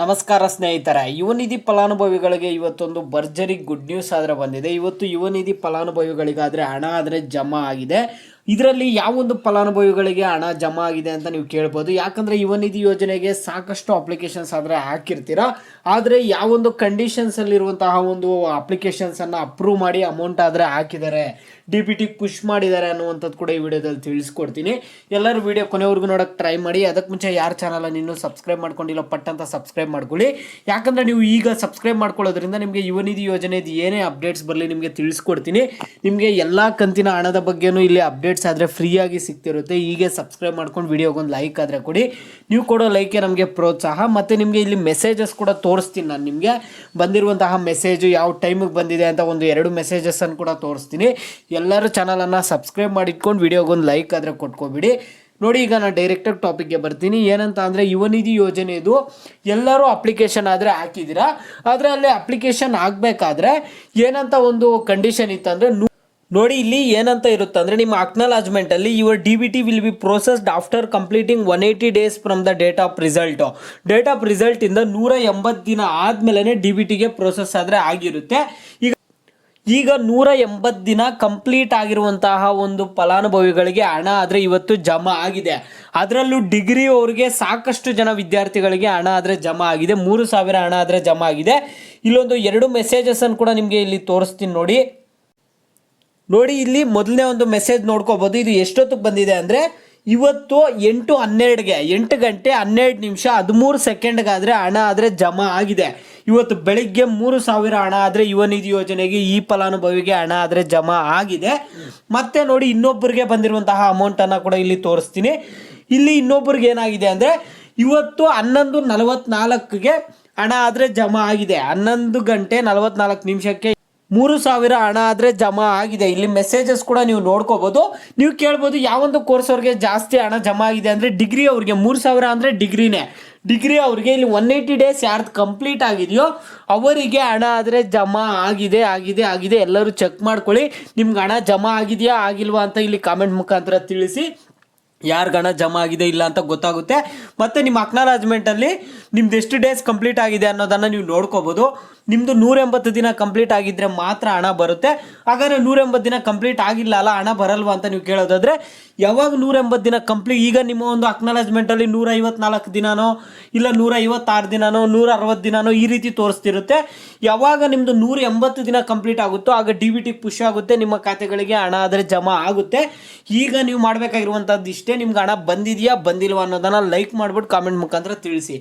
ನಮಸ್ಕಾರ ಸ್ನೇಹಿತರೆ, ಯುವನಿಧಿ ಫಲಾನುಭವಿಗಳಿಗೆ ಇವತ್ತೊಂದು ಭರ್ಜರಿ ಗುಡ್ ನ್ಯೂಸ್ ಆದರೆ ಬಂದಿದೆ. ಇವತ್ತು ಯುವನಿಧಿ ಫಲಾನುಭವಿಗಳಿಗಾದರೆ ಹಣ ಆದರೆ ಜಮಾ ಆಗಿದೆ. ಇದರಲ್ಲಿ ಯಾವೊಂದು ಫಲಾನುಭವಿಗಳಿಗೆ ಹಣ ಜಮಾ ಆಗಿದೆ ಅಂತ ನೀವು ಕೇಳ್ಬೋದು. ಯಾಕಂದರೆ ಯುವನಿಧಿ ಯೋಜನೆಗೆ ಸಾಕಷ್ಟು ಅಪ್ಲಿಕೇಶನ್ಸ್ ಆದರೆ ಹಾಕಿರ್ತೀರ, ಆದರೆ ಯಾವೊಂದು ಕಂಡೀಷನ್ಸಲ್ಲಿರುವಂತಹ ಒಂದು ಅಪ್ಲಿಕೇಶನ್ಸನ್ನು ಅಪ್ರೂವ್ ಮಾಡಿ ಅಮೌಂಟ್ ಆದರೆ ಹಾಕಿದ್ದಾರೆ, DBT ಪುಷ್ ಮಾಡಿದ್ದಾರೆ ಅನ್ನುವಂಥದ್ದು ಕೂಡ ಈ ವಿಡಿಯೋದಲ್ಲಿ ತಿಳಿಸ್ಕೊಡ್ತೀನಿ. ಎಲ್ಲರೂ ವಿಡಿಯೋ ಕೊನೆವರೆಗೂ ನೋಡೋಕ್ಕೆ ಟ್ರೈ ಮಾಡಿ. ಅದಕ್ಕೆ ಮುಂಚೆ ಯಾರ ಚಾನಲನ್ನು ಇನ್ನೂ ಸಬ್ಸ್ಕ್ರೈಬ್ ಮಾಡ್ಕೊಂಡಿಲ್ಲ ಪಟ್ಟಂತ ಸಬ್ಸ್ಕ್ರೈಬ್ ಮಾಡ್ಕೊಳ್ಳಿ. ಯಾಕಂದರೆ ನೀವು ಈಗ ಸಬ್ಸ್ಕ್ರೈಬ್ ಮಾಡ್ಕೊಳ್ಳೋದ್ರಿಂದ ನಿಮಗೆ ಯುವನಿಧಿ ಯೋಜನೆದು ಏನೇ ಅಪ್ಡೇಟ್ಸ್ ಬರಲಿ ನಿಮಗೆ ತಿಳಿಸ್ಕೊಡ್ತೀನಿ. ನಿಮಗೆ ಎಲ್ಲ ಕಂತಿನ ಹಣದ ಬಗ್ಗೆನೂ ಇಲ್ಲಿ ಅಪ್ಡೇಟ್ಸ್ ಆದರೆ ಫ್ರೀಯಾಗಿ ಸಿಗ್ತಿರುತ್ತೆ. ಹೀಗೆ ಸಬ್ಸ್ಕ್ರೈಬ್ ಮಾಡ್ಕೊಂಡು ವಿಡಿಯೋಗೊಂದು ಲೈಕ್ ಆದರೆ ಕೊಡಿ. ನೀವು ಕೊಡೋ ಲೈಕೆ ನಮಗೆ ಪ್ರೋತ್ಸಾಹ. ಮತ್ತು ನಿಮಗೆ ಇಲ್ಲಿ ಮೆಸೇಜಸ್ ಕೂಡ ತೋರಿಸ್ತೀನಿ. ನಾನು ನಿಮಗೆ ಬಂದಿರುವಂತಹ ಮೆಸೇಜು ಯಾವ ಟೈಮಿಗೆ ಬಂದಿದೆ ಅಂತ ಒಂದು 2 ಮೆಸೇಜಸ್ಸನ್ನು ಕೂಡ ತೋರಿಸ್ತೀನಿ. ಎಲ್ಲರೂ ಚಾನಲನ್ನು ಸಬ್ಸ್ಕ್ರೈಬ್ ಮಾಡಿಟ್ಕೊಂಡು ವಿಡಿಯೋಗೊಂದು ಲೈಕ್ ಆದರೆ ಕೊಟ್ಕೊಬಿಡಿ. ನೋಡಿ, ಈಗ ನಾನು ಡೈರೆಕ್ಟಾಗಿ ಟಾಪಿಕ್ಗೆ ಬರ್ತೀನಿ. ಏನಂತ ಅಂದರೆ ಯುವನಿಧಿ ಯೋಜನೆದು ಎಲ್ಲರೂ ಅಪ್ಲಿಕೇಶನ್ ಆದರೆ ಹಾಕಿದ್ದೀರಾ, ಆದರೆ ಅಲ್ಲಿ ಅಪ್ಲಿಕೇಶನ್ ಆಗಬೇಕಾದ್ರೆ ಏನಂತ ಒಂದು ಕಂಡೀಷನ್ ಇತ್ತಂದರೆ ನೋಡಿ, ಇಲ್ಲಿ ಏನಂತ ಇರುತ್ತೆ ಅಂದರೆ ನಿಮ್ಮ ಅಕ್ನಾಲಜ್ಮೆಂಟಲ್ಲಿ your DBT will be processed after completing 180 days from the date of ರಿಸಲ್ಟಿಂದ 180 ದಿನ ಆದಮೇಲೆ DBTಗೆ ಪ್ರೋಸೆಸ್ ಆದರೆ ಆಗಿರುತ್ತೆ. ಈಗ 180 ದಿನ ಕಂಪ್ಲೀಟ್ ಆಗಿರುವಂತಹ ಒಂದು ಫಲಾನುಭವಿಗಳಿಗೆ ಹಣ ಆದರೆ ಇವತ್ತು ಜಮಾ ಆಗಿದೆ. ಅದರಲ್ಲೂ ಡಿಗ್ರಿ ಅವರಿಗೆ ಸಾಕಷ್ಟು ಜನ ವಿದ್ಯಾರ್ಥಿಗಳಿಗೆ ಹಣ ಆದರೆ ಜಮಾ ಆಗಿದೆ. 3,000 ಹಣ ಆದರೆ ಜಮಾ ಆಗಿದೆ. ಇಲ್ಲೊಂದು 2 ಮೆಸೇಜಸ್ಸನ್ನು ಕೂಡ ನಿಮಗೆ ಇಲ್ಲಿ ತೋರಿಸ್ತೀನಿ. ನೋಡಿ, ಇಲ್ಲಿ ಮೊದಲನೇ ಒಂದು ಮೆಸೇಜ್ ನೋಡ್ಕೋಬೋದು. ಇದು ಎಷ್ಟೊತ್ತಿಗೆ ಬಂದಿದೆ ಅಂದರೆ ಇವತ್ತು 8:12ಗೆ 8 ಗಂಟೆ 12 ನಿಮಿಷ 13 ಸೆಕೆಂಡ್ಗಾದರೆ ಹಣ ಆದರೆ ಜಮಾ ಆಗಿದೆ. ಇವತ್ತು ಬೆಳಿಗ್ಗೆ 3,000 ಹಣ ಆದರೆ ಯುವನಿಧಿ ಯೋಜನೆಗೆ ಈ ಫಲಾನುಭವಿಗೆ ಹಣ ಆದರೆ ಜಮಾ ಆಗಿದೆ. ಮತ್ತೆ ನೋಡಿ, ಇನ್ನೊಬ್ಬರಿಗೆ ಬಂದಿರುವಂತಹ ಅಮೌಂಟನ್ನು ಕೂಡ ಇಲ್ಲಿ ತೋರಿಸ್ತೀನಿ. ಇಲ್ಲಿ ಇನ್ನೊಬ್ಬರಿಗೆ ಏನಾಗಿದೆ ಅಂದರೆ ಇವತ್ತು 11:44ಗೆ ಹಣ ಆದರೆ ಜಮಾ ಆಗಿದೆ. 11 ಗಂಟೆ 44 ನಿಮಿಷಕ್ಕೆ 3,000 ಹಣ ಆದರೆ ಜಮಾ ಆಗಿದೆ. ಇಲ್ಲಿ ಮೆಸೇಜಸ್ ಕೂಡ ನೀವು ನೋಡ್ಕೋಬೋದು. ನೀವು ಕೇಳ್ಬೋದು ಯಾವೊಂದು ಕೋರ್ಸ್ ಅವ್ರಿಗೆ ಜಾಸ್ತಿ ಹಣ ಜಮಾ ಆಗಿದೆ ಅಂದರೆ ಡಿಗ್ರಿ ಅವ್ರಿಗೆ 3,000 ಅಂದರೆ ಡಿಗ್ರಿ ಅವ್ರಿಗೆ ಇಲ್ಲಿ 180 ಡೇಸ್ ಯಾರ್ದು ಕಂಪ್ಲೀಟ್ ಆಗಿದೆಯೋ ಅವರಿಗೆ ಹಣ ಆದರೆ ಜಮಾ ಆಗಿದೆ. ಎಲ್ಲರೂ ಚೆಕ್ ಮಾಡ್ಕೊಳ್ಳಿ, ನಿಮ್ಗೆ ಹಣ ಜಮಾ ಆಗಿದೆಯಾ ಆಗಿಲ್ವಾ ಅಂತ ಇಲ್ಲಿ ಕಾಮೆಂಟ್ ಮುಖಾಂತರ ತಿಳಿಸಿ. ಯಾರಿಗೆ ಹಣ ಜಮಾ ಆಗಿದೆ ಇಲ್ಲ ಅಂತ ಗೊತ್ತಾಗುತ್ತೆ. ಮತ್ತು ನಿಮ್ಮ ಅಕ್ನಾಲಜ್ಮೆಂಟಲ್ಲಿ ನಿಮ್ದು ಎಷ್ಟು ಡೇಸ್ ಕಂಪ್ಲೀಟ್ ಆಗಿದೆ ಅನ್ನೋದನ್ನು ನೀವು ನೋಡ್ಕೋಬೋದು. ನಿಮ್ಮದು 180 ದಿನ ಕಂಪ್ಲೀಟ್ ಆಗಿದ್ದರೆ ಮಾತ್ರ ಹಣ ಬರುತ್ತೆ. ಹಾಗಾದರೆ 180 ದಿನ ಕಂಪ್ಲೀಟ್ ಆಗಿಲ್ಲ ಅಲ್ಲ, ಹಣ ಬರಲ್ವಾ ಅಂತ ನೀವು ಕೇಳೋದಾದರೆ, ಯಾವಾಗ 180 ದಿನ ಕಂಪ್ಲೀಟ್, ಈಗ ನಿಮ್ಮ ಒಂದು ಅಕ್ನಾಲಜ್ಮೆಂಟಲ್ಲಿ 154 ದಿನನೋ ಇಲ್ಲ 156 ದಿನನೋ 160 ದಿನನೋ ಈ ರೀತಿ ತೋರಿಸ್ತಿರುತ್ತೆ. ಯಾವಾಗ ನಿಮ್ಮದು 180 ದಿನ ಕಂಪ್ಲೀಟ್ ಆಗುತ್ತೋ ಆಗ DBT ಪುಷ್ ಆಗುತ್ತೆ, ನಿಮ್ಮ ಖಾತೆಗಳಿಗೆ ಹಣ ಆದರೆ ಜಮಾ ಆಗುತ್ತೆ. ಈಗ ನೀವು ಮಾಡಬೇಕಾಗಿರುವಂಥದ್ದು ಇಷ್ಟೇ. ನಿಮ್ಗೆ ಹಣ ಬಂದಿದೆಯಾ ಬಂದಿಲ್ವಾ ಅನ್ನೋದನ್ನು ಲೈಕ್ ಮಾಡಿಬಿಟ್ಟು ಕಾಮೆಂಟ್ ಮುಖಾಂತರ ತಿಳಿಸಿ.